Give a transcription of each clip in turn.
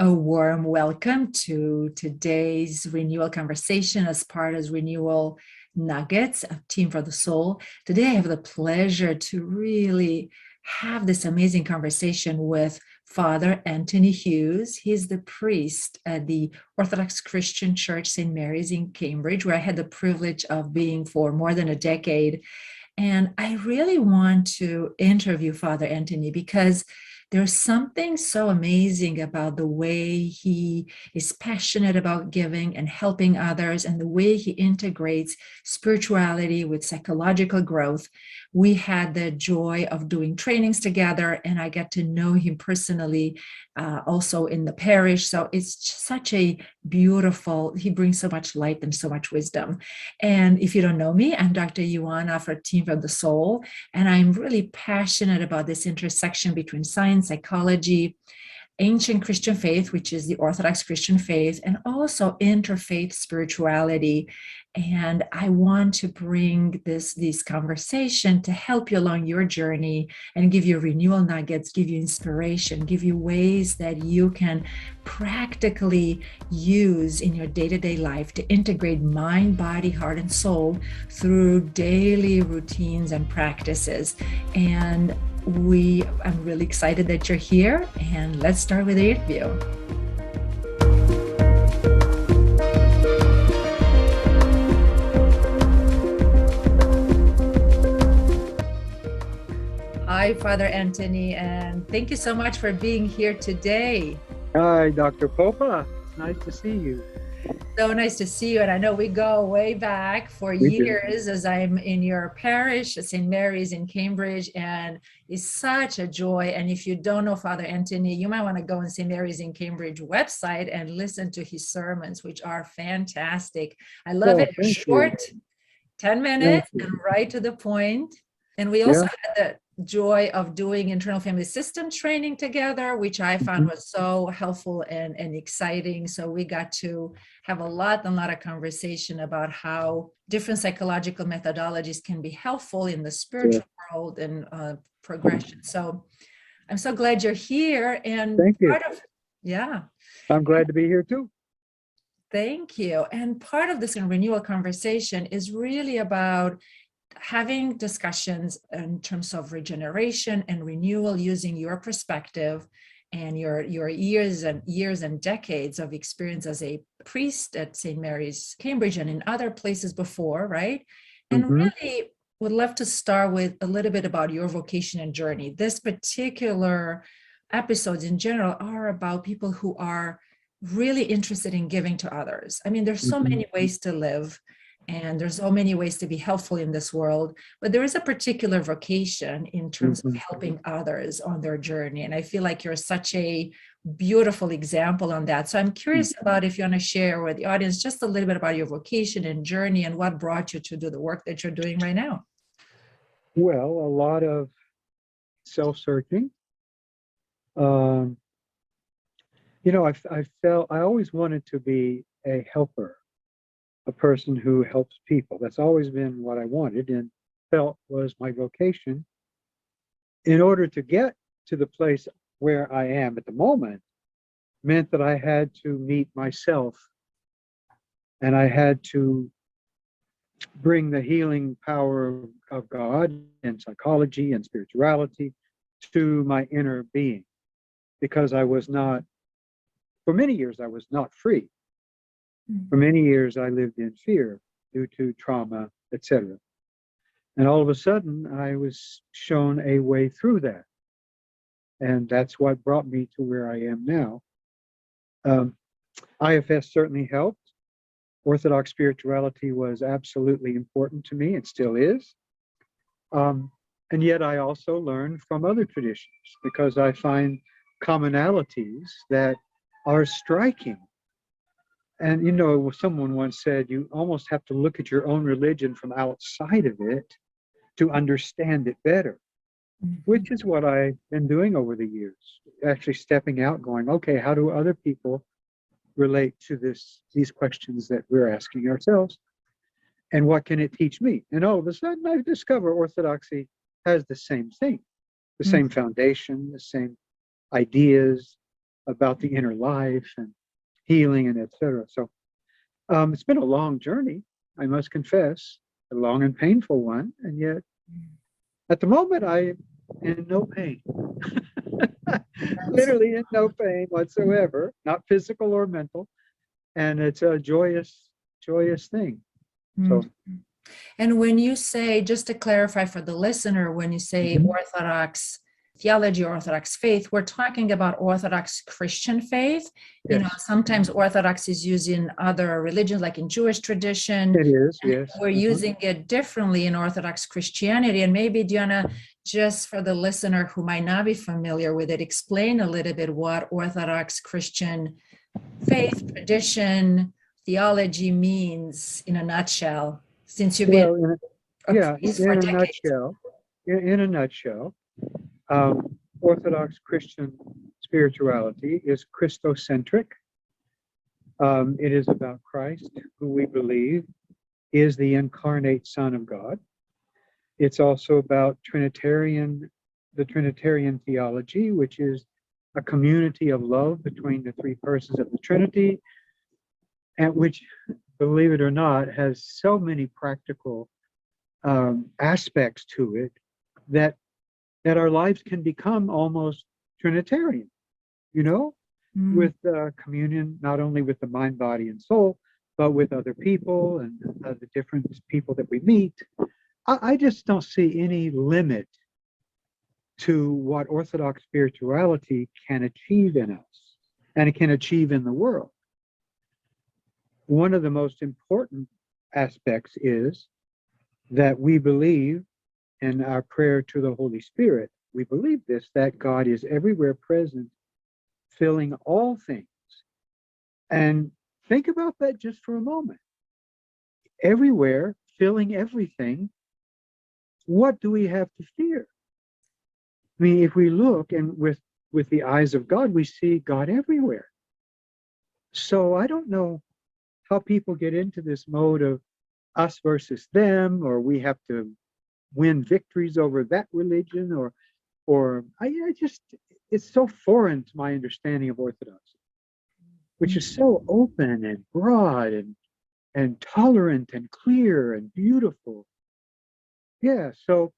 A warm welcome to today's renewal conversation as part of Renewal Nuggets of Team for the Soul. Today, I have the pleasure to really have this amazing conversation with Father Antony Hughes. He's the priest at the Orthodox Christian Church, St. Mary's in Cambridge, where I had the privilege of being for more than a decade. And I really want to interview Father Antony because there's something so amazing about the way he is passionate about giving and helping others, and the way he integrates spirituality with psychological growth. We had the joy of doing trainings together, and I got to know him personally also in the parish. So it's such a beautiful, he brings so much light and so much wisdom. And if you don't know me, I'm Dr. Ioana for Team for the Soul, and I'm really passionate about this intersection between science, psychology, ancient Christian faith, which is the Orthodox Christian faith, and also interfaith spirituality. And I want to bring this conversation to help you along your journey and give you renewal nuggets, give you inspiration, give you ways that you can practically use in your day-to-day life to integrate mind, body, heart, and soul through daily routines and practices. And I'm really excited that you're here, and let's start with the interview. Hi, Father Antony, and thank you so much for being here today. Hi, Dr. Popa. Nice to see you. So nice to see you. And I know we go way back for years as I'm in your parish, St. Mary's in Cambridge, and it's such a joy. And if you don't know Father Antony, you might want to go on St. Mary's in Cambridge website and listen to his sermons, which are fantastic. I love it. Short, 10 minutes and right to the point. And we also had the joy of doing internal family system training together, which I found was so helpful and exciting. So we got to have a lot of conversation about how different psychological methodologies can be helpful in the spiritual world and progression. So I'm so glad you're here. And thank you. I'm glad to be here too. Thank you. And part of this renewal conversation is really about having discussions in terms of regeneration and renewal using your perspective and your years and decades of experience as a priest at St. Mary's, Cambridge, and in other places before, right? And really would love to start with a little bit about your vocation and journey. This particular episodes in general are about people who are really interested in giving to others. I mean, there's so many ways to live, and there's so many ways to be helpful in this world, but there is a particular vocation in terms of helping others on their journey. And I feel like you're such a beautiful example on that. So I'm curious about if you want to share with the audience just a little bit about your vocation and journey and what brought you to do the work that you're doing right now. Well, a lot of self-searching. I felt I always wanted to be a helper, a person who helps people. That's always been what I wanted and felt was my vocation. In order to get to the place where I am at the moment meant that I had to meet myself, and I had to bring the healing power of God and psychology and spirituality to my inner being, because I was not, for many years, I was not free. For many years, I lived in fear due to trauma, etc. And all of a sudden, I was shown a way through that. And that's what brought me to where I am now. IFS certainly helped. Orthodox spirituality was absolutely important to me. It still is. And yet I also learned from other traditions, because I find commonalities that are striking. And, someone once said, you almost have to look at your own religion from outside of it to understand it better, which is what I've been doing over the years, actually stepping out, going, okay, how do other people relate to these questions that we're asking ourselves? And what can it teach me? And all of a sudden, I discover Orthodoxy has the same thing, the same foundation, the same ideas, about the inner life and healing and etc. So it's been a long journey, I must confess, a long and painful one, and yet at the moment I'm in no pain. Literally in no pain whatsoever, not physical or mental, and it's a joyous thing. So and when you say, just to clarify for the listener, when you say Orthodox theology, Orthodox faith, we're talking about Orthodox Christian faith. You know, sometimes Orthodox is used in other religions, like in Jewish tradition. It is, yes. We're using it differently in Orthodox Christianity. And maybe, Diana, just for the listener who might not be familiar with it, explain a little bit what Orthodox Christian faith, tradition, theology means in a nutshell, since you've been a priest for decades. In a nutshell, Orthodox Christian spirituality is Christocentric. It is about Christ, who we believe is the incarnate Son of God. It's also about the Trinitarian theology, which is a community of love between the three persons of the Trinity, and which, believe it or not, has so many practical aspects to it that our lives can become almost Trinitarian, you know, with communion, not only with the mind, body, and soul, but with other people and the different people that we meet. I just don't see any limit to what Orthodox spirituality can achieve in us, and it can achieve in the world. One of the most important aspects is that we believe in our prayer to the Holy Spirit. We believe this, that God is everywhere present, filling all things. And think about that just for a moment. Everywhere, filling everything, what do we have to fear? I mean, if we look and with the eyes of God, we see God everywhere. So I don't know how people get into this mode of us versus them, or we have to win victories over that religion, or I just, it's so foreign to my understanding of Orthodoxy, which is so open and broad and tolerant and clear and beautiful. Yeah, so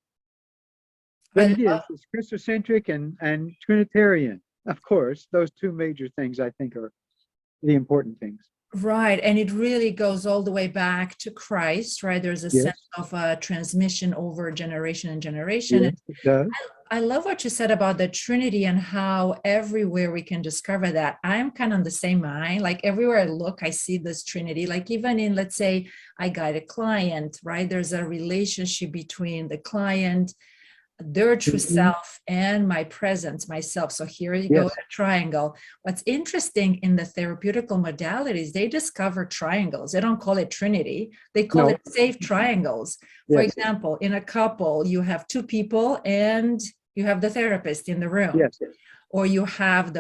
but it's Christocentric and Trinitarian, of course. Those two major things I think are the important things. Right. And it really goes all the way back to Christ, right? There's a sense of transmission over generation and generation. Yes, it does. I love what you said about the Trinity and how everywhere we can discover that. I'm kind of on the same mind. Like everywhere I look, I see this Trinity. Like even in, let's say, I guide a client, right? There's a relationship between the client, their true self, and my presence, myself. So here you go, a triangle. What's interesting in the therapeutical modalities, they discover triangles. They don't call it Trinity. They call it safe triangles. For example, in a couple, you have two people and you have the therapist in the room. Or you have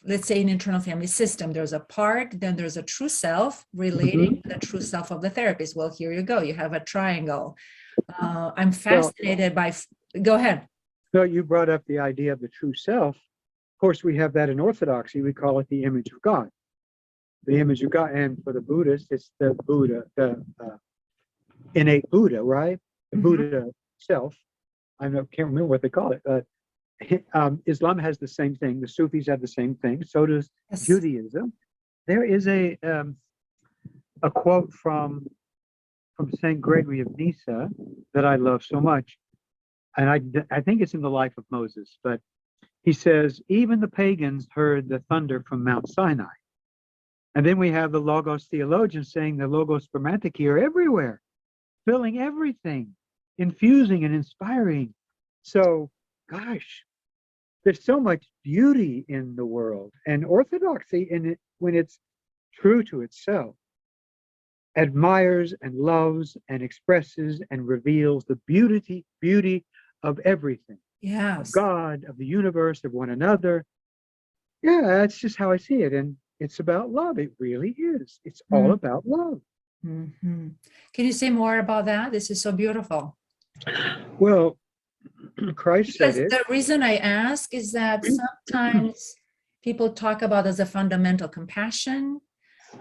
let's say, an internal family system. There's a part, then there's a true self relating to the true self of the therapist. Well, here you go. You have a triangle. I'm fascinated by, go ahead. So you brought up the idea of the true self. Of course, we have that in Orthodoxy. We call it the image of God. The image of God. And for the Buddhists, it's the Buddha, the innate Buddha, right? The Buddha self. I can't remember what they call it. Islam has the same thing. The Sufis have the same thing. So does Judaism. There is a quote from Saint Gregory of Nyssa that I love so much. And I think it's in the Life of Moses, but he says, even the pagans heard the thunder from Mount Sinai. And then we have the Logos theologians saying the Logos Spermatiki are everywhere, filling everything, infusing and inspiring. So, gosh, there's so much beauty in the world. And Orthodoxy, when it's true to itself, admires and loves and expresses and reveals the beauty of everything. Of God, of the universe, of one another. Yeah, that's just how I see it. And it's about love. It really is. It's all about love. Can you say more about that? This is so beautiful. Well, Christ said it. The reason I ask is that sometimes people talk about as a fundamental compassion,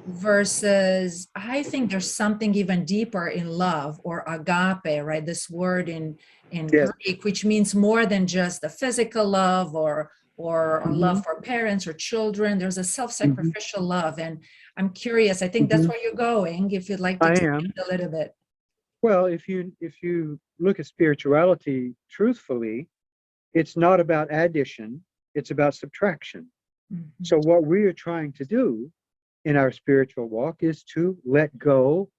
versus I think there's something even deeper in love, or agape, right? This word in Yes. Greek, which means more than just a physical love or love for parents or children. There's a self-sacrificial love. And I'm curious, I think that's where you're going, if you'd like to I expand am. a little bit. Well, if you look at spirituality truthfully, it's not about addition, it's about subtraction. Mhm. So what we are trying to do in our spiritual walk is to let go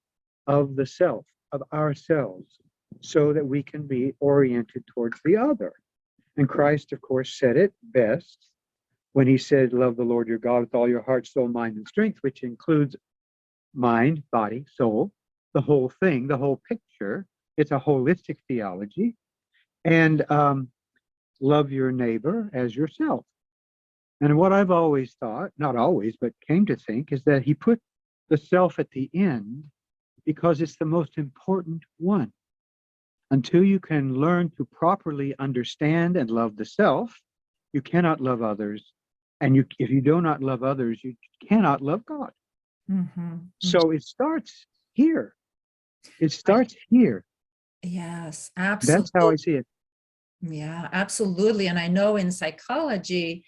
of the self, of ourselves, so that we can be oriented towards the other. And Christ, of course, said it best when he said, love the Lord your God with all your heart, soul, mind, and strength, which includes mind, body, soul, the whole thing, the whole picture. It's a holistic theology. And love your neighbor as yourself. And what I've always thought, not always, but came to think, is that he put the self at the end because it's the most important one. Until you can learn to properly understand and love the self, you cannot love others. And if you do not love others, you cannot love God. Mhm. So it starts here. It starts here. Yes, That's how I absolutely. see it. Yeah, absolutely. And I know in psychology,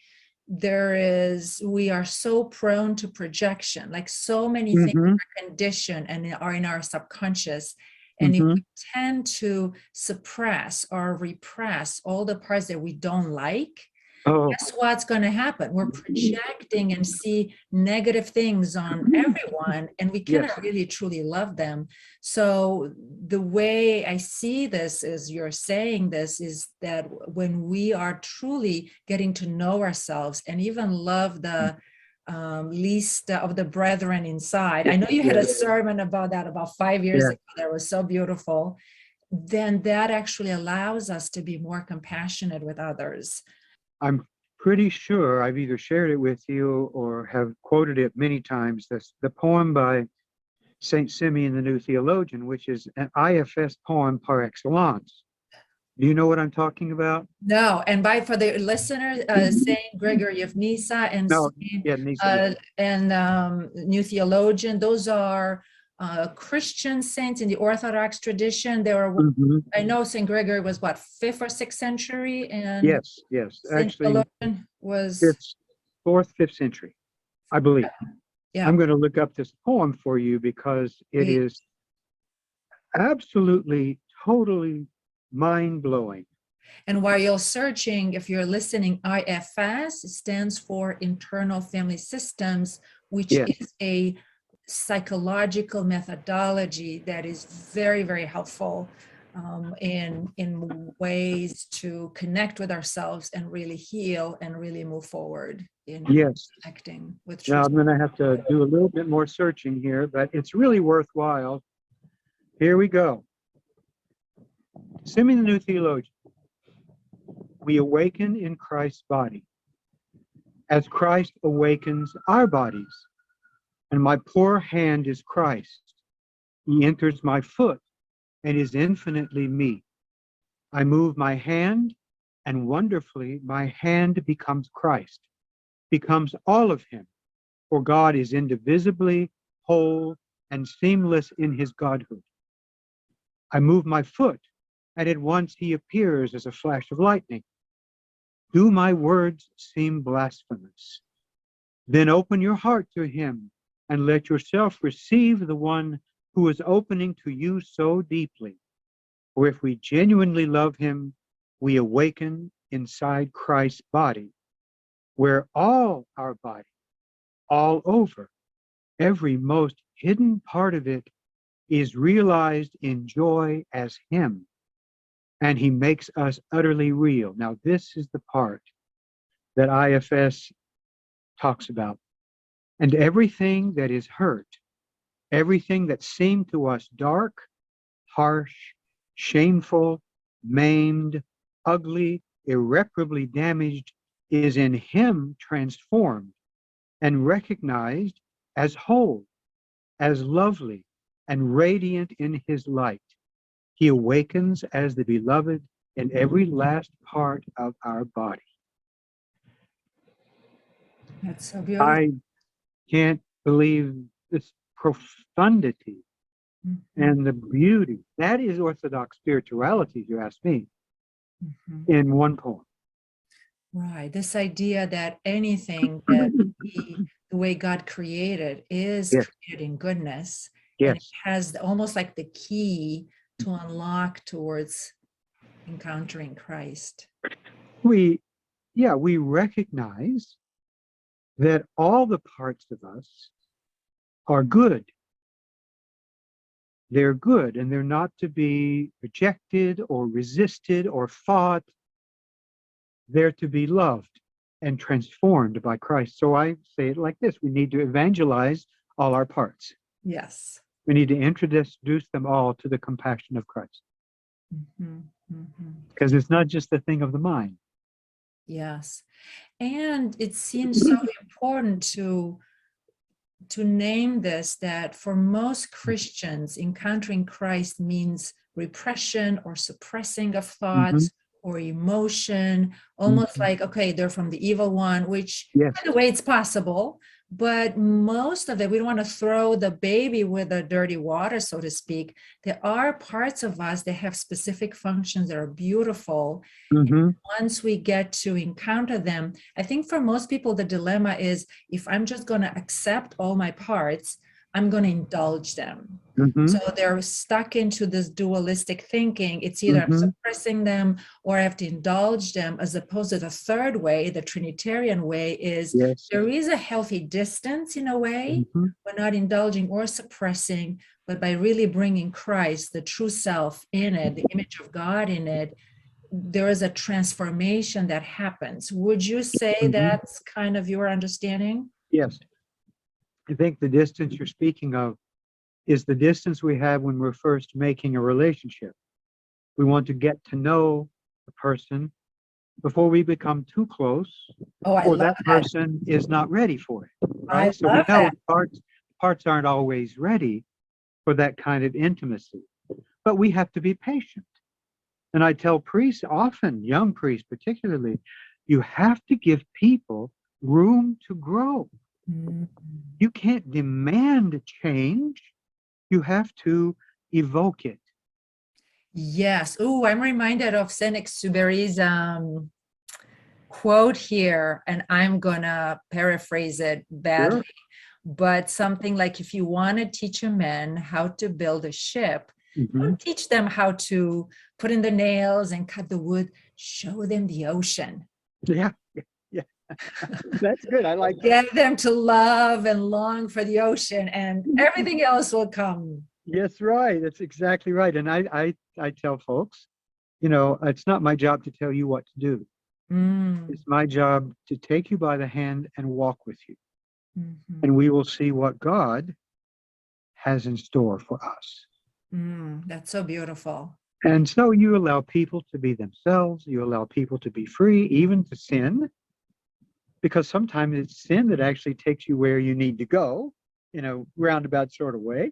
we are so prone to projection, like so many things Mm-hmm, are conditioned and are in our subconscious. And if mm-hmm. we tend to suppress or repress all the parts that we don't like, Oh, guess what's going to happen? We're projecting and see negative things on everyone, and we yes. cannot really truly love them. So the way I see this is, you're saying this, is that when we are truly getting to know ourselves and even love the least of the brethren inside. I know you had a sermon about that about 5 years Yeah. ago that was so beautiful. Then that actually allows us to be more compassionate with others. I'm pretty sure I've either shared it with you or have quoted it many times. This the poem by Saint Simeon the New Theologian, which is an IFS poem par excellence. Do you know what I'm talking about? No, and for the listener, Saint Gregory of Nyssa and No, Saint, yeah, Nisa, yeah. New Theologian, those are Christian saints in the Orthodox tradition. Mhm. I know Saint Gregory was what, 5th or 6th century, and Yes, yes. Saint Actually, Theologian was, it's 4th, 5th century, I believe. yeah, I'm going to look up this poem for you because it great. is absolutely, totally mind-blowing. And while you're searching, if you're listening, IFS stands for Internal Family Systems, which Yes, is a psychological methodology that is very, very helpful in ways to connect with ourselves and really heal and really move forward in yes. connecting with Now truth. I'm going to have to do a little bit more searching here, but it's really worthwhile. Here we go. Simeon the New Theologian. We awaken in Christ's body as Christ awakens our bodies. And my poor hand is Christ. He enters my foot and is infinitely me. I move my hand, and wonderfully my hand becomes Christ, becomes all of him, for God is indivisibly whole and seamless in his godhood. I move my foot, and at once he appears as a flash of lightning. Do my words seem blasphemous? Then open your heart to him and let yourself receive the one who is opening to you so deeply. For if we genuinely love him, we awaken inside Christ's body, where all our body, all over, every most hidden part of it is realized in joy as him, and he makes us utterly real. Now, this is the part that IFS talks about. And everything that is hurt, everything that seemed to us dark, harsh, shameful, maimed, ugly, irreparably damaged, is in him transformed and recognized as whole, as lovely, and radiant in his light. He awakens as the beloved in every last part of our body. That's so beautiful. I can't believe this profundity Mhm, and the beauty. That is Orthodox spirituality, if you ask me, mhm. in one poem. Right. This idea that anything that the way God created is Yes, created in goodness, and it yes. has almost like the key to unlock towards encountering Christ. We, yeah, we recognize that all the parts of us are good. They're good, and they're not to be rejected or resisted or fought. They're to be loved and transformed by Christ. So I say it like this: we need to evangelize all our parts. Yes. We need to introduce them all to the compassion of Christ, Mhm, mhm. because it's not just a thing of the mind. Yes. And it seems so important to name this, that for most Christians, encountering Christ means repression or suppressing of Hmm. thoughts or emotion, almost Hmm. like, okay, they're from the evil one, which, by Yes. the way, it's possible. But most of it, we don't want to throw the baby with the dirty water, so to speak. There are parts of us that have specific functions that are beautiful. Hmm. Once we get to encounter them, I think for most people, the dilemma is, if I'm just going to accept all my parts, I'm going to indulge them. So Hmm. they're stuck into this dualistic thinking. It's either I'm Hmm. suppressing them or I have to indulge them, as opposed to the third way, the Trinitarian way, is Yes. there is a healthy distance in a way. Hmm. We're not indulging or suppressing, but by really bringing Christ, the true self in it, the image of God in it, there is a transformation that happens. Would you say Hmm. that's kind of your understanding? Yes. I think the distance you're speaking of is the distance we have when we're first making a relationship. We want to get to know the person before we become too close, Oh, I or love that that. person is not ready for it, I right? So we love know that. parts aren't always ready for that kind of intimacy, but we have to be patient. And I tell priests often, young priests particularly, you have to give people room to grow. Mm. You can't demand change. You have to evoke it. Yes. Oh, I'm reminded of Saint-Exupéry's quote here, and I'm gonna paraphrase it badly, Sure. but something like, if you want to teach a man how to build a ship, Hmm. don't teach them how to put in the nails and cut the wood, show them the ocean. Yeah, yeah, that's good. I like that. Get them to love and long for the ocean, and everything else will come. Yes, right. That's exactly right. And I tell folks, it's not my job to tell you what to do. Mm, It's my job to take you by the hand and walk with you. And mhm, we will see what God has in store for us. that's so beautiful. And so you allow people to be themselves, you allow people to be free, even to sin, because sometimes it's sin that actually takes you where you need to go, in a roundabout sort of way.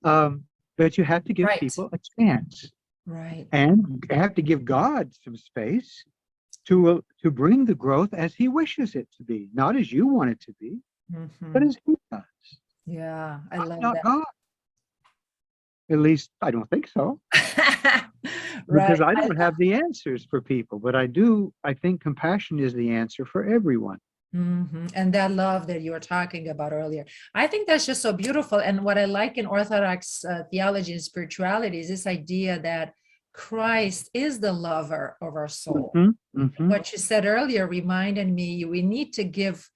But you have to give Right, people a chance, right. and you have to give God some space to bring the growth as He wishes it to be, not as you want it to be, but Mhm. as He does. Yeah, I I'm love not that. God. At least I don't think so, Right. because I don't have the answers for people, but I think compassion is the answer for everyone. And that love that you were talking about earlier, I think that's just so beautiful. And what I like in Orthodox theology and spirituality is this idea that Christ is the lover of our soul. Hmm. Hmm. What you said earlier reminded me, we need to give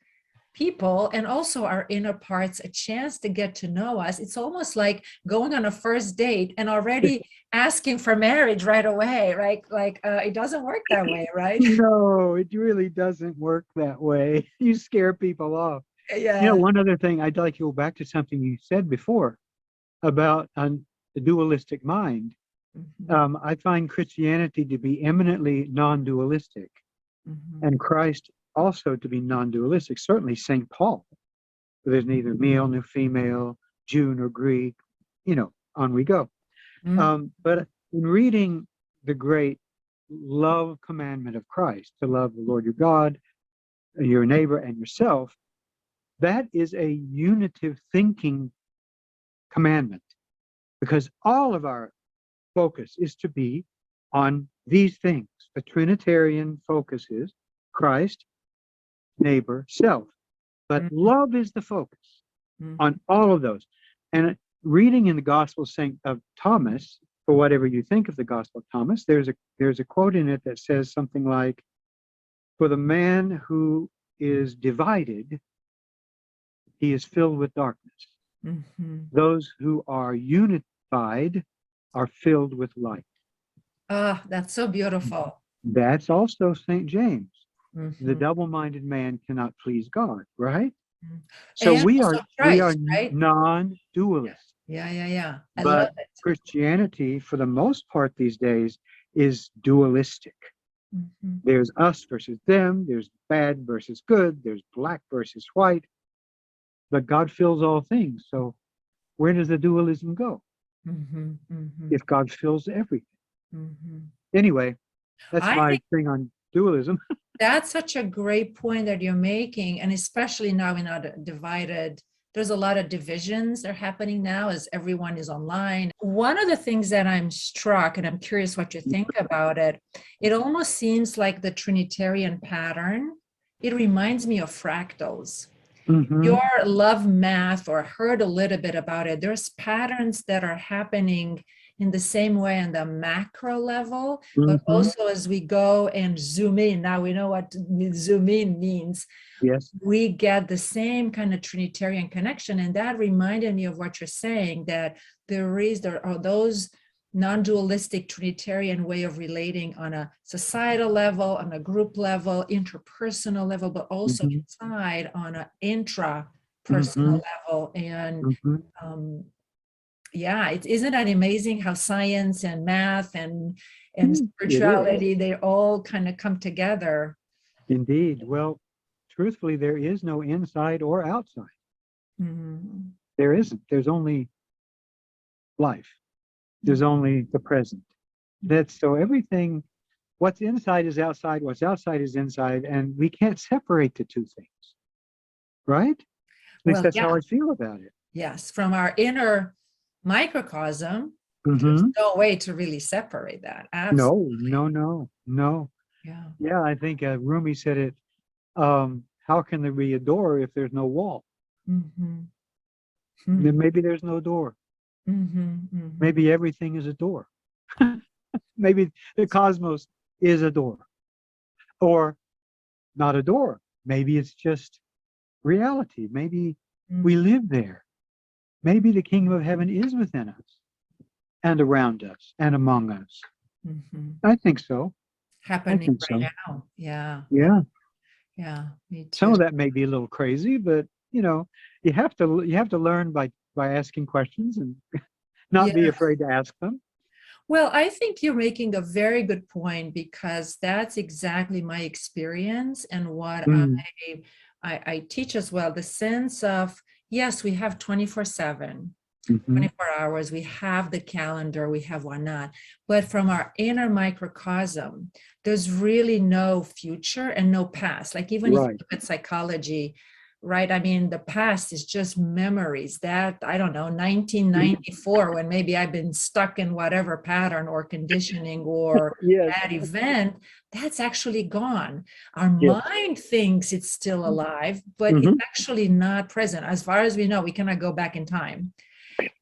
people and also our inner parts a chance to get to know us. It's almost like going on a first date and already asking for marriage right away, right? Like it doesn't work that way, right? No, it really doesn't work that way. You scare people off. Yeah. One other thing, I'd like to go back to something you said before about the dualistic mind. Mhm, I find Christianity to be eminently non-dualistic, mhm, and Christ also to be non-dualistic. Certainly St. Paul, there's neither male nor female, Jew nor Greek, on we go. mhm, But in reading the great love commandment of Christ, to love the Lord your God, your neighbor, and yourself, That is a unitive thinking commandment, because all of our focus is to be on these things. The Trinitarian focus is Christ, neighbor, self. But love is the focus on all of those. And reading in the Gospel of Thomas, for whatever you think of the Gospel of Thomas, there's a quote in it that says something like, "For the man who is divided, he is filled with darkness. Those who are unified are filled with light." Ah, that's so beautiful. That's also St. James. The double-minded man cannot please God, right? So And we also are Christ, right? non-dualists. Yeah. I love But it. Christianity, for the most part these days, is dualistic. There's us versus them, there's bad versus good, there's black versus white. But God fills all things. So where does the dualism go if God fills everything? Anyway, that's I my think thing on dualism. that's such a great point that you're making, and especially now in our divided, there's a lot of divisions that are happening now as everyone is online. One of the things that I'm struck, and I'm curious what you think about it, it almost seems like the Trinitarian pattern. It reminds me of fractals. Your love math or heard a little bit about it, there's patterns that are happening in the same way on the macro level, but also as we go and zoom in, now we know what zoom in means. Yes. We get the same kind of Trinitarian connection. And that reminded me of what you're saying, that there are those non-dualistic Trinitarian way of relating on a societal level, on a group level, interpersonal level, but also inside on an intra-personal level. And yeah, isn't that amazing how science and math and spirituality, they all kind of come together. Indeed. Well, truthfully, there is no inside or outside. There isn't. There's only life. There's only the present. That's so everything, what's inside is outside, what's outside is inside, and we can't separate the two things, right? At least that's how I feel about it. Yes, from our inner microcosm, there's no way to really separate that. Absolutely. No. Yeah, I think Rumi said it, how can there be a door if there's no wall? Then maybe there's no door. Maybe everything is a door. Maybe the cosmos is a door, or not a door. Maybe it's just reality. Maybe we live there. Maybe the kingdom of heaven is within us and around us and among us. I think so. Happening right now. Yeah, me too. Some of that may be a little crazy, but you have to learn by asking questions and not be afraid to ask them. Well, I think you're making a very good point, because that's exactly my experience and what I teach as well. The sense of, yes, we have 24/7, 24 hours, we have the calendar, we have whatnot, but from our inner microcosm, there's really no future and no past. Like even if you look at psychology, right? I mean, the past is just memories that, I don't know, 1994, when maybe I've been stuck in whatever pattern or conditioning or that event, that's actually gone. Our mind thinks it's still alive, but it's actually not present. As far as we know, we cannot go back in time.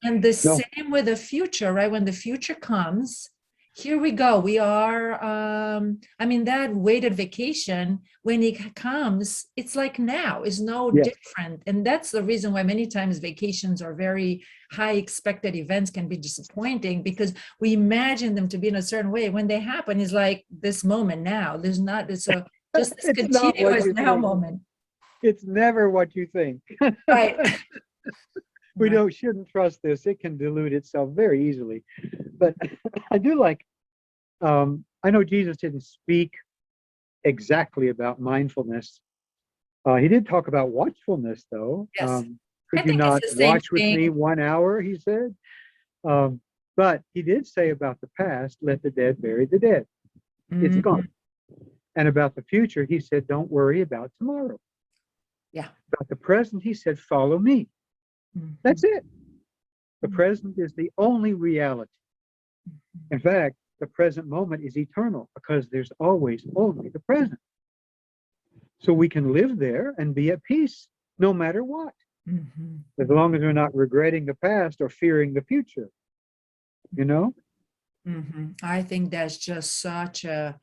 And the same with the future, right? When the future comes, here we go. We are, I mean, that weighted vacation, when it comes, it's like now is no different. And that's the reason why many times vacations are very high expected events can be disappointing, because we imagine them to be in a certain way. When they happen, it's like this moment now. There's not, it's a just this continuous now moment. It's never what you think. Right. We shouldn't trust this. It can dilute itself very easily. But I do like, I know Jesus didn't speak exactly about mindfulness. He did talk about watchfulness, though. Yes. Could you not watch with me 1 hour, he said. But he did say about the past, let the dead bury the dead. It's gone. And about the future, he said, don't worry about tomorrow. Yeah. But the present, he said, follow me. Mhm. That's it. The present is the only reality. In fact, the present moment is eternal because there's always only the present. So we can live there and be at peace no matter what, Mhm. as long as we're not regretting the past or fearing the future, you know? Mhm. I think that's just such a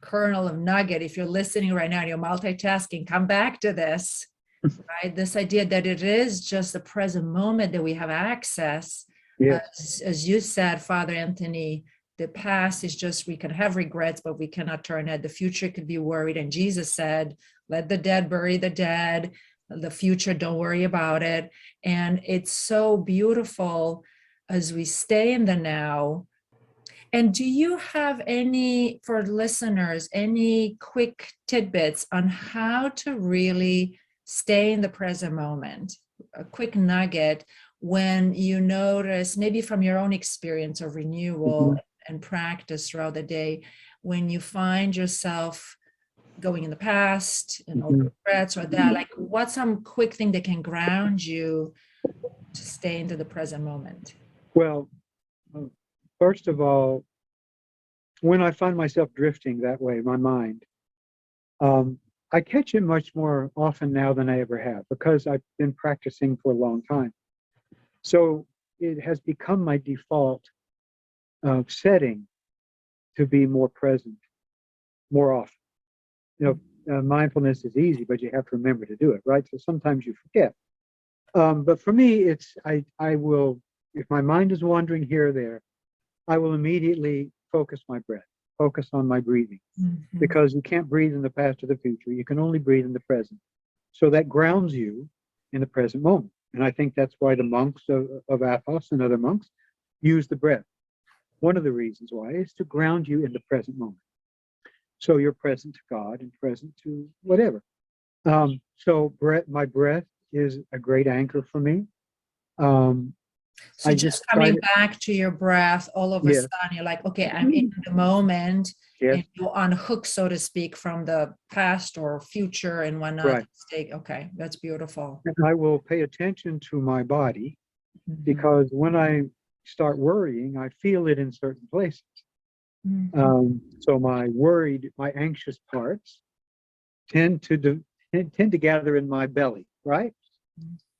kernel of nugget. If you're listening right now and you're multitasking, come back to this, right? This idea that it is just the present moment that we have access. Yes. As you said, Father Anthony, the past is just, we can have regrets, but we cannot turn it. The future could be worried. And Jesus said, let the dead bury the dead. The future, don't worry about it. And it's so beautiful as we stay in the now. And do you have any, for listeners, any quick tidbits on how to really stay in the present moment? A quick nugget when you notice, maybe from your own experience of renewal Mhm. and practice throughout the day, when you find yourself going in the past and old Mhm. regrets or that, like what's some quick thing that can ground you to stay into the present moment? Well, uh, first of all, when I find myself drifting that way, my mind, um, I catch it much more often now than I ever have because I've been practicing for a long time. So it has become my default setting to be more present more often. You know, mindfulness is easy, but you have to remember to do it, right? So sometimes you forget. But for me, it's I will, if my mind is wandering here or there, I will immediately focus my breath, focus on my breathing, Mhm. because you can't breathe in the past or the future. You can only breathe in the present. So that grounds you in the present moment. And I think that's why the monks of Athos and other monks use the breath. One of the reasons why is to ground you in the present moment. So you're present to God and present to whatever. So my breath is a great anchor for me. Um, So I just just try coming to, back to your breath, all of a yeah, sudden you're like, okay, I'm in the moment, yes, and you unhook, so to speak, from the past or future and whatnot. right. Okay, that's beautiful. And I will pay attention to my body Mhm. because when I start worrying, I feel it in certain places. Mhm. So my anxious parts tend to tend to gather in my belly, right?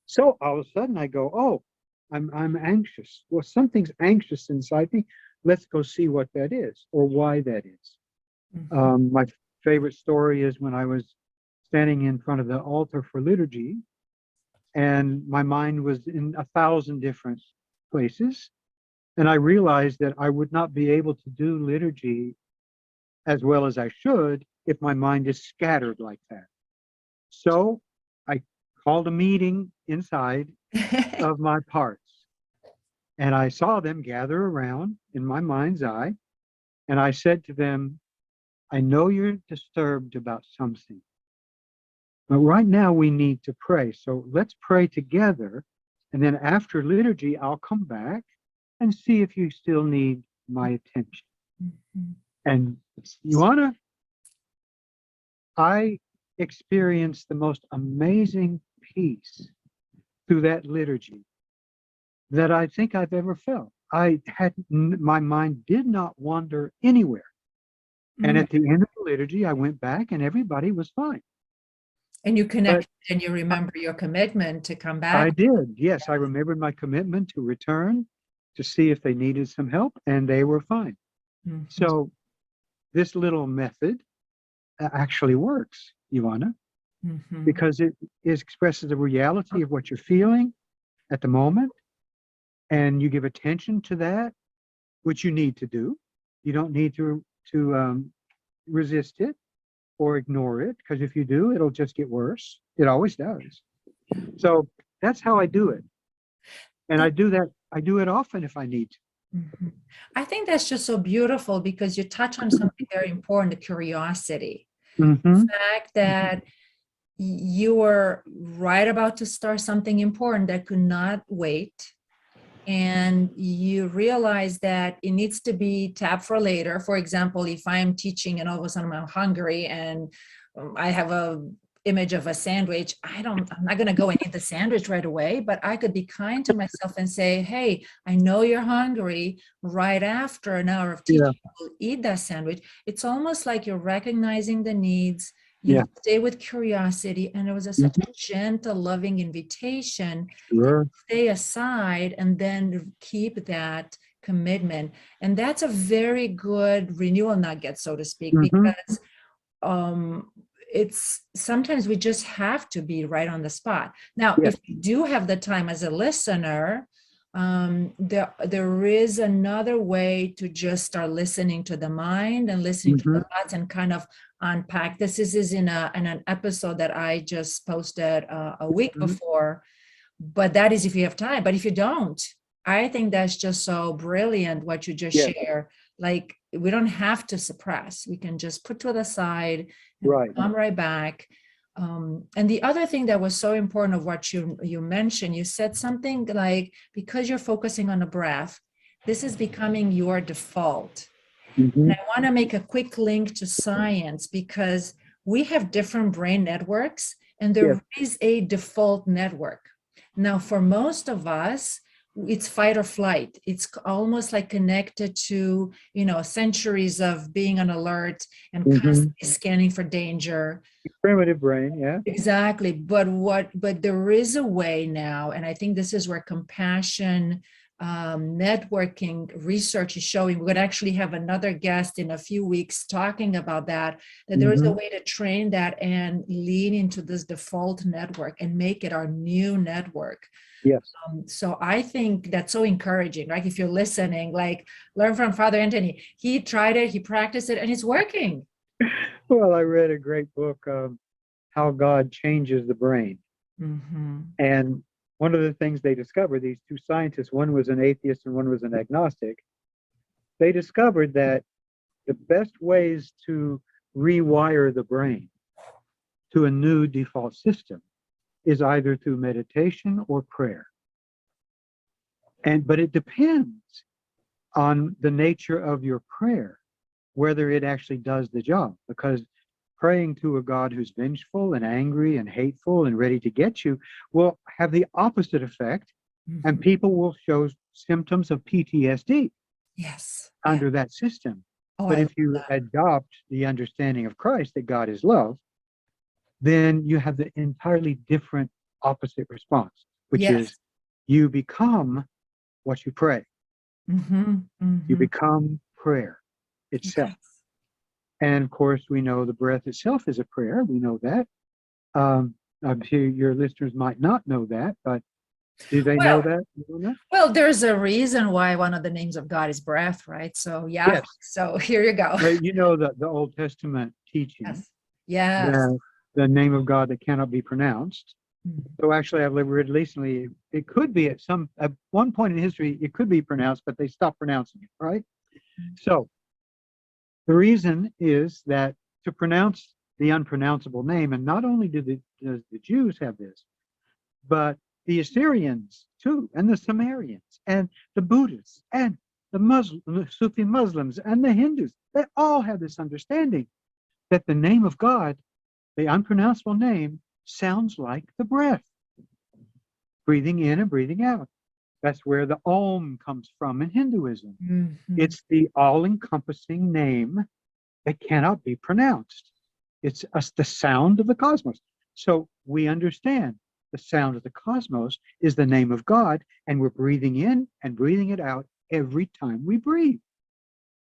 So all of a sudden I go, oh, I'm anxious. Well, something's anxious inside me. Let's go see what that is or why that is. Mhm. My favorite story is when I was standing in front of the altar for liturgy, and my mind was in 1,000 different places, and I realized that I would not be able to do liturgy as well as I should if my mind is scattered like that. So I called a meeting inside of my parts, and I saw them gather around in my mind's eye. And I said to them, I know you're disturbed about something, but right now we need to pray. So let's pray together. And then after liturgy, I'll come back and see if you still need my attention. Mhm. And you wanna, I experienced the most amazing peace through that liturgy that I think I've ever felt. My mind did not wander anywhere. And Mm. at the end of the liturgy, I went back and everybody was fine. And you But connect and you I, remember your commitment to come I back. did. Yes, I remembered my commitment to return to see if they needed some help, and they were fine. Mhm. So this little method actually works, Ivana, Mhm. because it expresses the reality of what you're feeling at the moment, and you give attention to that, which you need to do. You don't need to resist it or ignore it, because if you do, it'll just get worse. It always does. So that's how I do it. And I do that, I do it often if I need to. Mhm. I think that's just so beautiful because you touch on something very important, the curiosity. The Mm-hmm. fact that you were right about to start something important that could not wait. And you realize that it needs to be tapped for later. For example, if I'm teaching and all of a sudden I'm hungry and I have a image of a sandwich, I'm not going to go and eat the sandwich right away, but I could be kind to myself and say, hey, I know you're hungry. Right after an hour of teaching, you'll eat that sandwich. It's almost like you're recognizing the needs. You stay with curiosity, and it was such a gentle, loving invitation to stay aside and then keep that commitment. And that's a very good renewal nugget, so to speak, because it's sometimes we just have to be right on the spot. Now, if you do have the time as a listener, there is another way to just start listening to the mind and listening to the thoughts and kind of unpack. This is in an episode that I just posted a week before, but that is if you have time. But if you don't, I think that's just so brilliant what you just share. Like, we don't have to suppress. We can just put to the side and come right back. And the other thing that was so important of what you mentioned, you said something like, because you're focusing on the breath, this is becoming your default. And I want to make a quick link to science, because we have different brain networks, and there is a default network. Now, for most of us, it's fight or flight. It's almost like connected to, centuries of being on alert and constantly scanning for danger. Primitive brain, Exactly. But there is a way now, and I think this is where compassion networking research is showing. We're going to actually have another guest in a few weeks talking about that there is a way to train that and lean into this default network and make it our new network. So I think that's so encouraging, right? If you're listening, like, learn from Father Antony. He tried it, he practiced it, and it's working. Well, I read a great book, How God Changes the Brain. And one of the things they discovered, these two scientists, one was an atheist and one was an agnostic, they discovered that the best ways to rewire the brain to a new default system is either through meditation or prayer. But it depends on the nature of your prayer, whether it actually does the job, because praying to a God who's vengeful and angry and hateful and ready to get you will have the opposite effect, and people will show symptoms of PTSD under that system. But if you adopt the understanding of Christ, that God is love, then you have the entirely different opposite response, which is you become what you pray. You become prayer itself. And of course, we know the breath itself is a prayer. We know that. I'm sure your listeners might not know that, but do they know that? Well, there's a reason why one of the names of God is breath, right? So so here you go. You know the Old Testament teaching. The name of God that cannot be pronounced. So actually, I've read recently, it could be at one point in history, it could be pronounced, but they stopped pronouncing it, right? So the reason is that to pronounce the unpronounceable name, and not only does the Jews have this, but the Assyrians too, and the Sumerians, and the Buddhists, and the Sufi Muslims, and the Hindus, they all have this understanding that the name of God, the unpronounceable name, sounds like the breath, breathing in and breathing out. That's where the Om comes from in Hinduism. It's the all-encompassing name that cannot be pronounced. It's the sound of the cosmos. So we understand the sound of the cosmos is the name of God, and we're breathing in and breathing it out every time we breathe.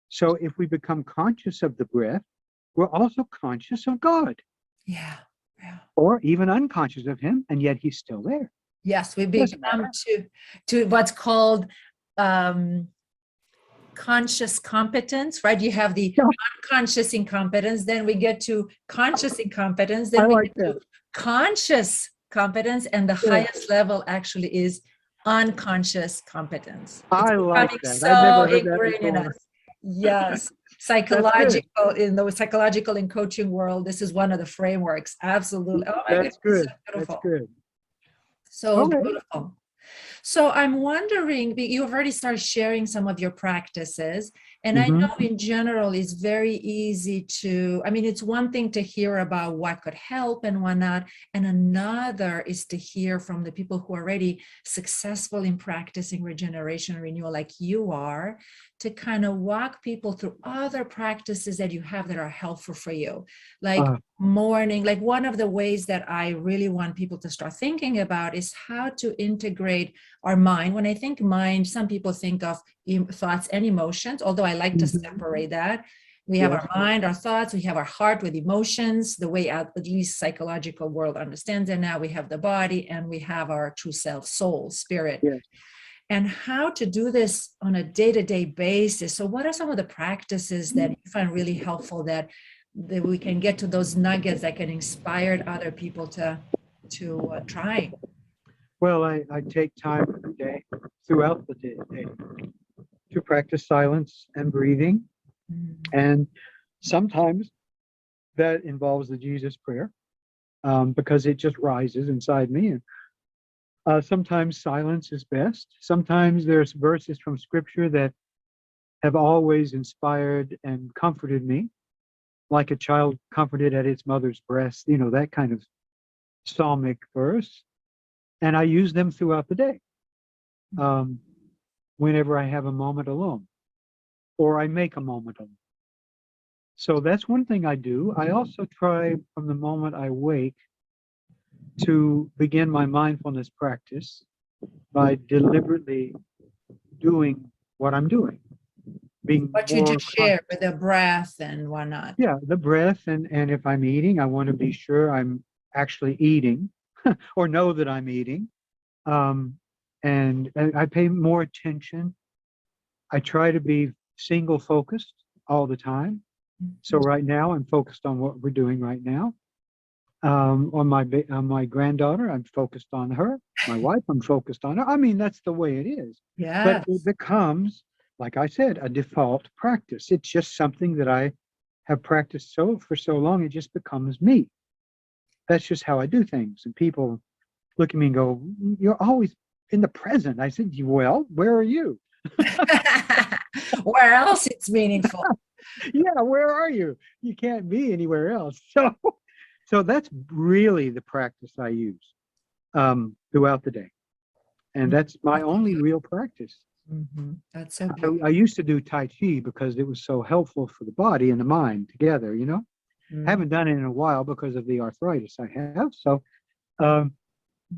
So if we become conscious of the breath, we're also conscious of God. Or even unconscious of him, and yet he's still there. Yes, we become to what's called conscious competence, right? You have the unconscious incompetence, then we get to conscious incompetence, then we get to conscious competence, and the highest level actually is unconscious competence. I like that. So I've never heard ingrained in that us. Yes. Psychological in the psychological and coaching world, this is one of the frameworks. Absolutely. Oh my goodness, good. so beautiful. That's good. So beautiful. So I'm wondering, you've already started sharing some of your practices. And I Mm-hmm. know in general, it's very easy to, I mean, it's one thing to hear about what could help and what not. And another is to hear from the people who are already successful in practicing regeneration and renewal like you are, to kind of walk people through other practices that you have that are helpful for you. Like morning, like one of the ways that I really want people to start thinking about is how to integrate our mind. When I think mind, some people think of thoughts and emotions, although I like to separate that. We have our mind, our thoughts, we have our heart with emotions, the way at least psychological world understands it now. We have the body, and we have our true self, soul, spirit. Yes. And how to do this on a day-to-day basis. So what are some of the practices that you find really helpful that we can get to those nuggets that can inspire other people to try? Well, I take time every day, throughout the day, to practice silence and breathing. And sometimes that involves the Jesus prayer, because it just rises inside me. And sometimes silence is best. Sometimes there's verses from scripture that have always inspired and comforted me, like a child comforted at its mother's breast, that kind of psalmic verse. And I use them throughout the day, whenever I have a moment alone, or I make a moment alone. So that's one thing I do. I also try from the moment I wake to begin my mindfulness practice by deliberately doing what I'm doing, being What you more just shared with the breath and whatnot. yeah, the breath, and if I'm eating, I want to be sure I'm actually eating or know that I'm eating. And I pay more attention. I try to be single focused all the time. So right now I'm focused on what we're doing right now. On my granddaughter, I'm focused on her. My wife, I'm focused on her. I mean, that's the way it is. But Yes. it becomes, like I said, a default practice. It's just something that I have practiced for so long, it just becomes me. That's just how I do things. And people look at me and go, "You're always in the present." I said, "Well, where are you?" Where else it's meaningful. Yeah, where are you? You can't be anywhere else. So that's really the practice I use throughout the day. And that's my only real practice. That's so beautiful. I used to do Tai Chi because it was so helpful for the body and the mind together, Haven't done it in a while because of the arthritis I have. So,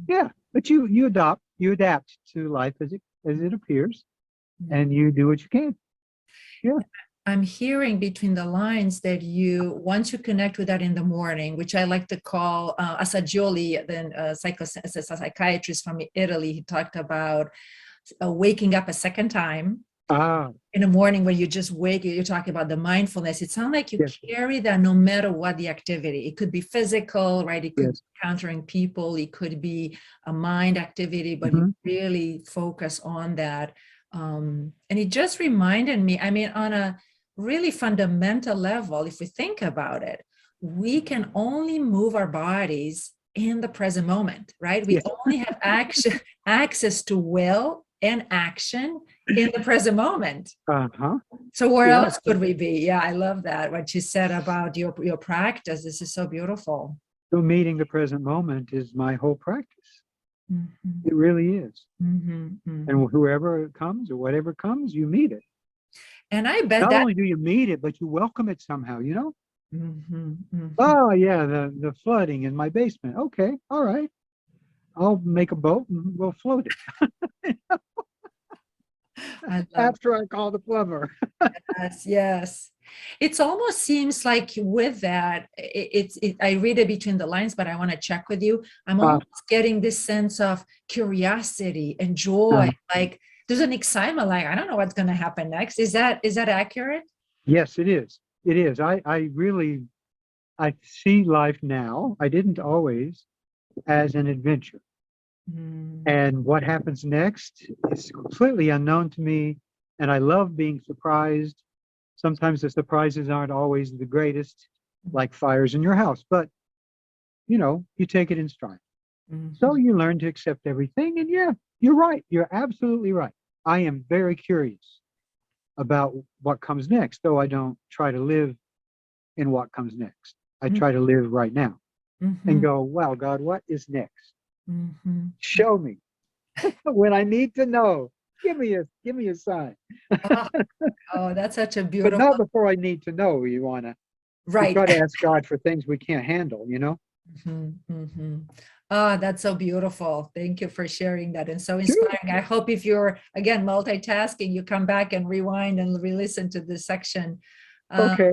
yeah, but you adapt to life as it appears, and you do what you can. Yeah. I'm hearing between the lines that once you connect with that in the morning, which I like to call Assagioli, then a psychiatrist from Italy, he talked about waking up a second time. In the morning when you just wake, you're talking about the mindfulness. It sounds like you Yes. carry that no matter what the activity. It could be physical, right? It could be encountering people. It could be a mind activity, but you really focus on that. And it just reminded me, I mean, on a really fundamental level, if we think about it, we can only move our bodies in the present moment, right? We only have access to will and action in the present moment. So where else could we be? Yeah, I love that. What you said about your practice. This is so beautiful. So meeting the present moment is my whole practice. It really is. And whoever comes or whatever comes, you meet it. And I bet not that only do you meet it, but you welcome it somehow, Oh yeah, the flooding in my basement. Okay, all right. I'll make a boat and we'll float it. After I call the plumber. Yes. It almost seems like with that, I read it between the lines, but I want to check with you. I'm almost getting this sense of curiosity and joy. Like there's an excitement, like, I don't know what's going to happen next. Is that accurate? Yes, it is. It is. I see life now. I didn't always, as an adventure. And what happens next is completely unknown to me. And I love being surprised. Sometimes the surprises aren't always the greatest, like fires in your house, but you take it in stride. So you learn to accept everything. And yeah, you're right. You're absolutely right. I am very curious. about what comes next, though I don't try to live in what comes next. I try to live right now and go, wow, God, what is next? Show me when I need to know. Give me a sign. Oh, oh, that's such a But beautiful, not before I need to know. We right. try to ask God for things we can't handle, you know? Oh, that's so beautiful. Thank you for sharing that and so Sure. inspiring. I hope if you're, again, multitasking, you come back and rewind and re-listen to this section. Okay.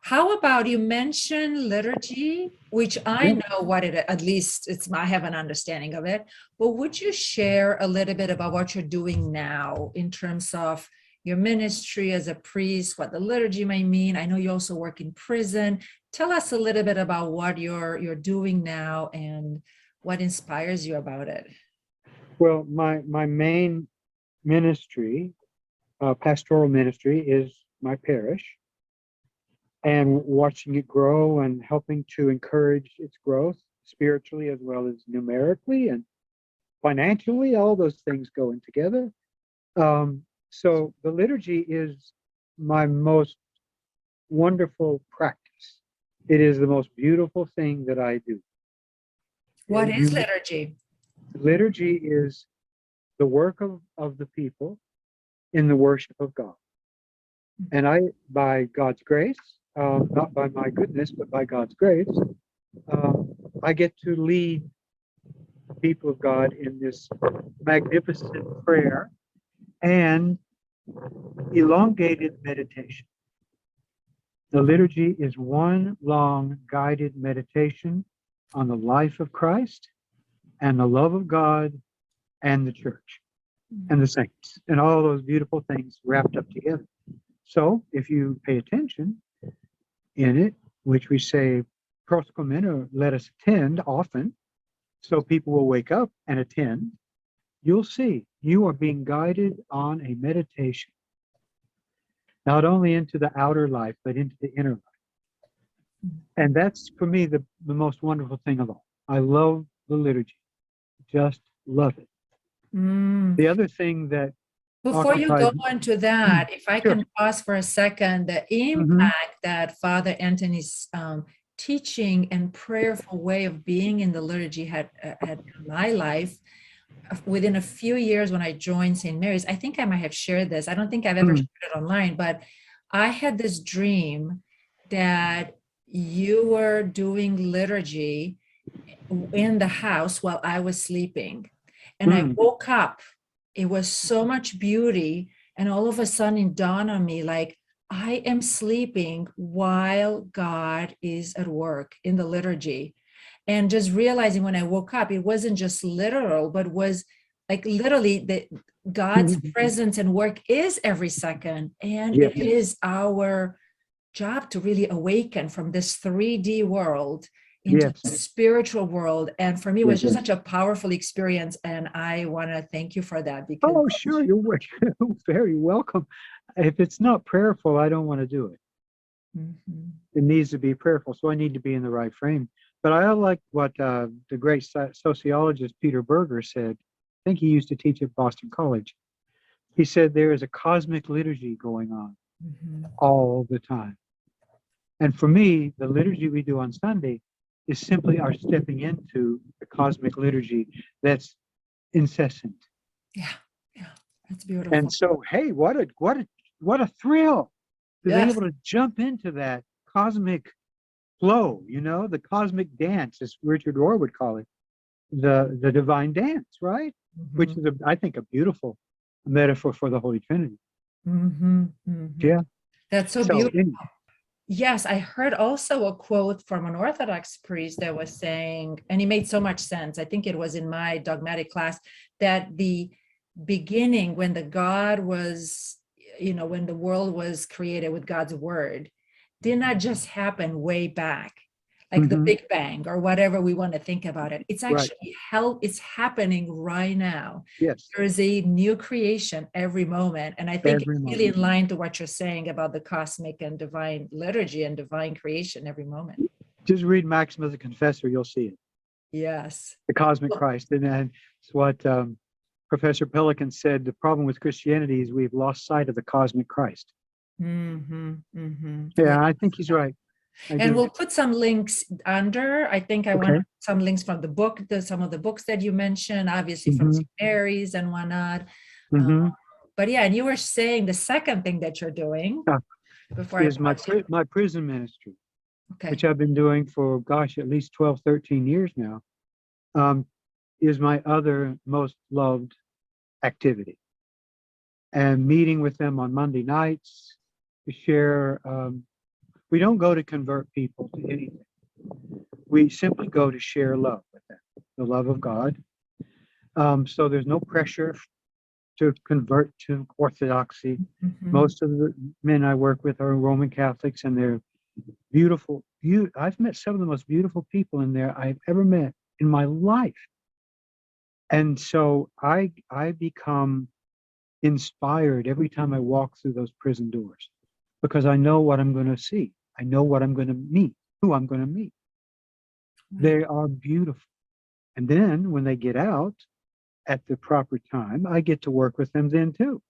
How about you mentioned liturgy, which I Yeah. know what it, at least I have an understanding of it, but would you share a little bit about what you're doing now in terms of your ministry as a priest, what the liturgy may mean? I know you also work in prison. Tell us a little bit about what you're doing now and what inspires you about it. Well, my main ministry, pastoral ministry, is my parish, and watching it grow and helping to encourage its growth spiritually as well as numerically and financially. All those things going together. So the liturgy is my most wonderful practice. It is the most beautiful thing that I do. What is liturgy? Liturgy is the work of the people in the worship of God. And I, by God's grace, not by my goodness, but by God's grace, I get to lead the people of God in this magnificent prayer and elongated meditation. The liturgy is one long guided meditation on the life of Christ and the love of God and the church and the saints and all those beautiful things wrapped up together. So if you pay attention in it, which we say proscomen, let us attend often, so people will wake up and attend, you'll see you are being guided on a meditation, not only into the outer life, but into the inner life. And that's, for me, the most wonderful thing of all. I love the liturgy. Just love it. The other thing that Before you go occupies... into that, if I Sure. can pause for a second, the impact that Father Antony's teaching and prayerful way of being in the liturgy had in my life, within a few years when I joined St. Mary's, I think I might have shared this. I don't think I've ever shared it online, but I had this dream that you were doing liturgy in the house while I was sleeping. And I woke up. It was so much beauty. And all of a sudden it dawned on me, like, I am sleeping while God is at work in the liturgy. And just realizing when I woke up, it wasn't just literal, but was like literally that God's presence and work is every second. And Yes. it is our job to really awaken from this 3D world into the spiritual world. And for me, it was just such a powerful experience. And I want to thank you for that. Because oh, sure, you're very welcome. If it's not prayerful, I don't want to do it. It needs to be prayerful, so I need to be in the right frame. But I like what the great sociologist Peter Berger said. I think he used to teach at Boston College. He said there is a cosmic liturgy going on all the time. And for me, the liturgy we do on Sunday is simply our stepping into the cosmic liturgy that's incessant. Yeah, that's beautiful. And so, hey, what a thrill to be able to jump into that cosmic flow, the cosmic dance, as Richard Rohr would call it, the divine dance, right? Which is, I think, a beautiful metaphor for the Holy Trinity. Yeah. That's so beautiful. Yes, I heard also a quote from an Orthodox priest that was saying, and it made so much sense. I think it was in my dogmatic class, that the beginning, when the God was, when the world was created with God's word, did not just happen way back, like the Big Bang or whatever we want to think about it. It's actually it's happening right now. Yes. There is a new creation every moment. And I think it's really in line to what you're saying about the cosmic and divine liturgy and divine creation every moment. Just read Maximus the Confessor, you'll see it. Yes. The cosmic Christ. And then it's what Professor Pelikan said the problem with Christianity is we've lost sight of the cosmic Christ. Yeah, I think he's right. And we'll put some links under. I think I want some links from the book, some of the books that you mentioned, obviously from St. Mary's and whatnot. But yeah, and you were saying the second thing that you're doing before is my prison ministry, which I've been doing for, gosh, at least 12, 13 years now, is my other most loved activity. And meeting with them on Monday nights to share, we don't go to convert people to anything. We simply go to share love with them, the love of God. So there's no pressure to convert to Orthodoxy. Most of the men I work with are Roman Catholics, and they're beautiful. I've met some of the most beautiful people in there I've ever met in my life. And so I become inspired every time I walk through those prison doors, because I know what I'm going to see. I know what I'm going to meet, who I'm going to meet. They are beautiful. And then when they get out at the proper time, I get to work with them then too,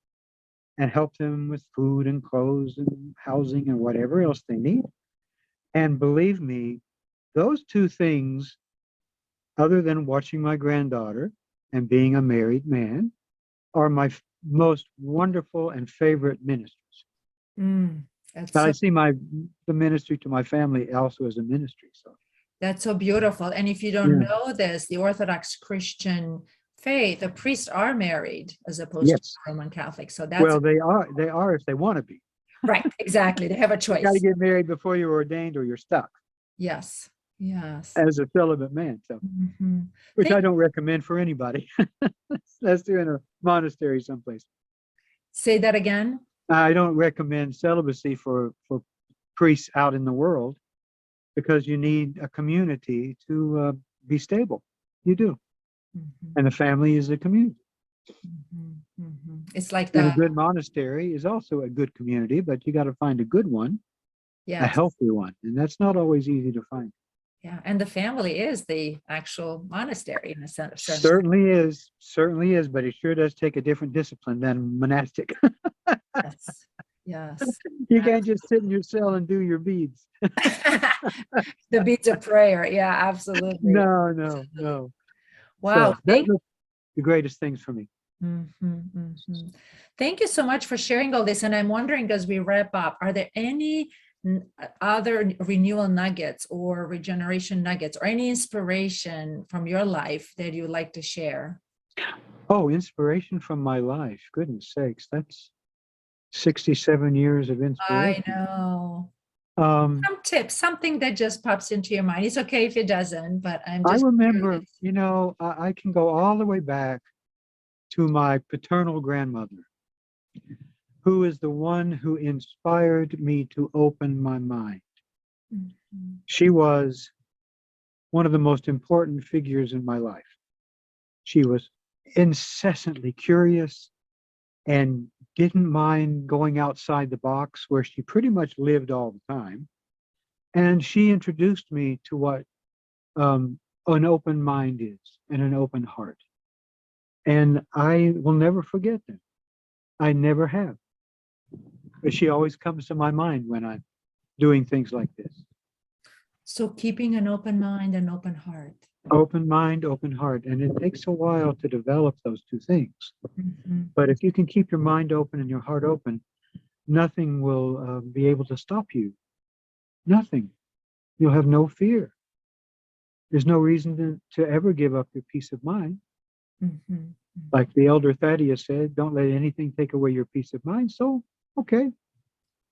and help them with food and clothes and housing and whatever else they need. And believe me, those two things, other than watching my granddaughter and being a married man, are my most wonderful and favorite ministries. But I see the ministry to my family also as a ministry. So that's so beautiful. And if you don't know this, the Orthodox Christian faith, the priests are married as opposed to Roman Catholic. So that's they are if they want to be. Right, exactly. They have a choice. You got to get married before you're ordained, or you're stuck. Yes. As a celibate man, so which I don't recommend for anybody. Let's do in a monastery someplace. Say that again. I don't recommend celibacy for priests out in the world, because you need a community to be stable. You do. And the family is a community. It's like and a good monastery is also a good community, but you got to find a good one, a healthy one, and that's not always easy to find. Yeah, and the family is the actual monastery in a sense. Certainly is, but it sure does take a different discipline than monastic. Yes. You can't just sit in your cell and do your beads. The beads of prayer. Yeah, absolutely. No. Wow. So that's the greatest things for me. Thank you so much for sharing all this. And I'm wondering, as we wrap up, are there any other renewal nuggets or regeneration nuggets or any inspiration from your life that you'd like to share? Oh, inspiration from my life. Goodness sakes, that's 67 years of inspiration. I know. Some tips, something that just pops into your mind. It's okay if it doesn't, but I remember, I can go all the way back to my paternal grandmother, who is the one who inspired me to open my mind. She was one of the most important figures in my life. She was incessantly curious and didn't mind going outside the box, where she pretty much lived all the time. And she introduced me to what an open mind is and an open heart. And I will never forget that. I never have. But she always comes to my mind when I'm doing things like this. So keeping an open mind and open heart. Open mind, open heart. And it takes a while to develop those two things. But if you can keep your mind open and your heart open, nothing will be able to stop you. Nothing. You'll have no fear. There's no reason to ever give up your peace of mind. Like the elder Thaddeus said, don't let anything take away your peace of mind. So, okay,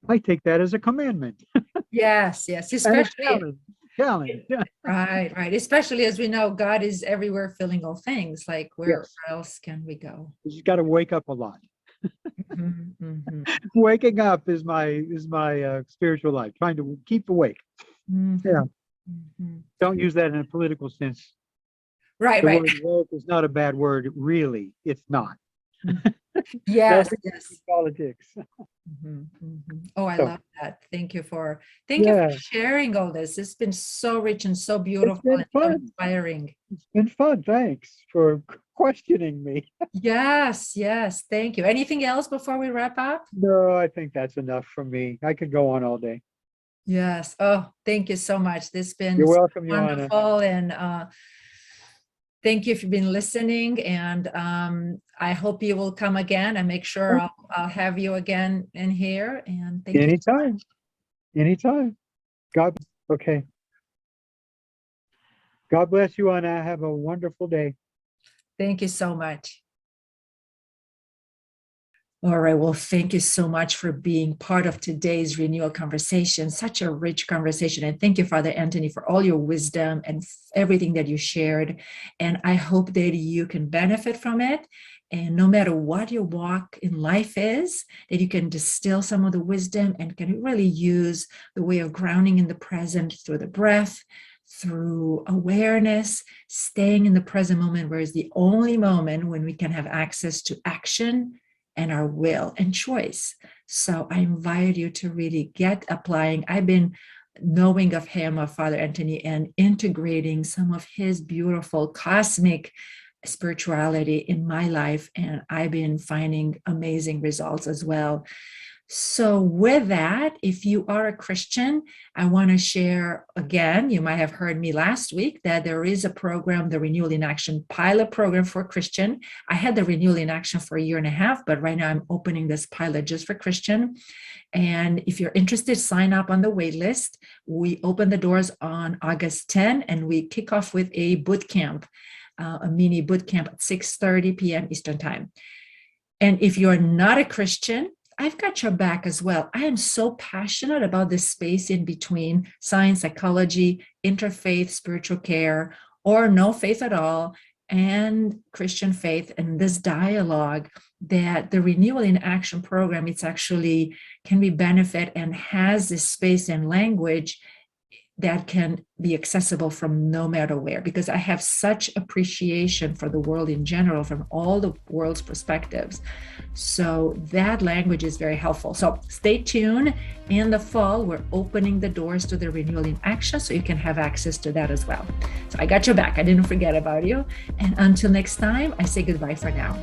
I take that as a commandment. Yes, especially challenge. Right. Especially as we know, God is everywhere, filling all things. Like where else can we go? You got to wake up a lot. Waking up is my spiritual life. Trying to keep awake. Don't use that in a political sense. Right. The word woke is not a bad word, really. It's not. Yes. Politics. Oh, I love that. Thank you for sharing all this. It's been so rich and so beautiful and so inspiring. It's been fun. Thanks for questioning me. Yes, yes. Thank you. Anything else before we wrap up? No, I think that's enough from me. I could go on all day. Yes. Oh, thank you so much. This has been You're welcome, Joanna. wonderful. And thank you for being listening. And I hope you will come again and make sure I'll have you again in here. And thank you. Anytime. Anytime. Okay. God bless you, Anna. Have a wonderful day. Thank you so much. All right. Well, thank you so much for being part of today's renewal conversation. Such a rich conversation. And thank you, Father Antony, for all your wisdom and everything that you shared. And I hope that you can benefit from it. And no matter what your walk in life is, that you can distill some of the wisdom and can really use the way of grounding in the present through the breath, through awareness, staying in the present moment, where is the only moment when we can have access to action and our will and choice. So I invite you to really get applying. I've been knowing of him, of Father Antony, and integrating some of his beautiful cosmic spirituality in my life. And I've been finding amazing results as well. So with that, if you are a Christian, I want to share again, you might have heard me last week, that there is a program, the Renewal in Action pilot program for Christian. I had the Renewal in Action for 1.5 years, but right now I'm opening this pilot just for Christian. And if you're interested, sign up on the wait list. We open the doors on August 10, and we kick off with a boot camp, a mini boot camp at 6:30 p.m. Eastern Time. And if you're not a Christian, I've got your back as well. I am so passionate about this space in between science, psychology, interfaith, spiritual care, or no faith at all, and Christian faith, and this dialogue that the Renewal in Action program, it's actually can be benefit and has this space and language that can be accessible from no matter where, because I have such appreciation for the world in general from all the world's perspectives. So that language is very helpful. So stay tuned. In the fall, we're opening the doors to the Renewal in Action, so you can have access to that as well. So I got your back. I didn't forget about you. And until next time, I say goodbye for now.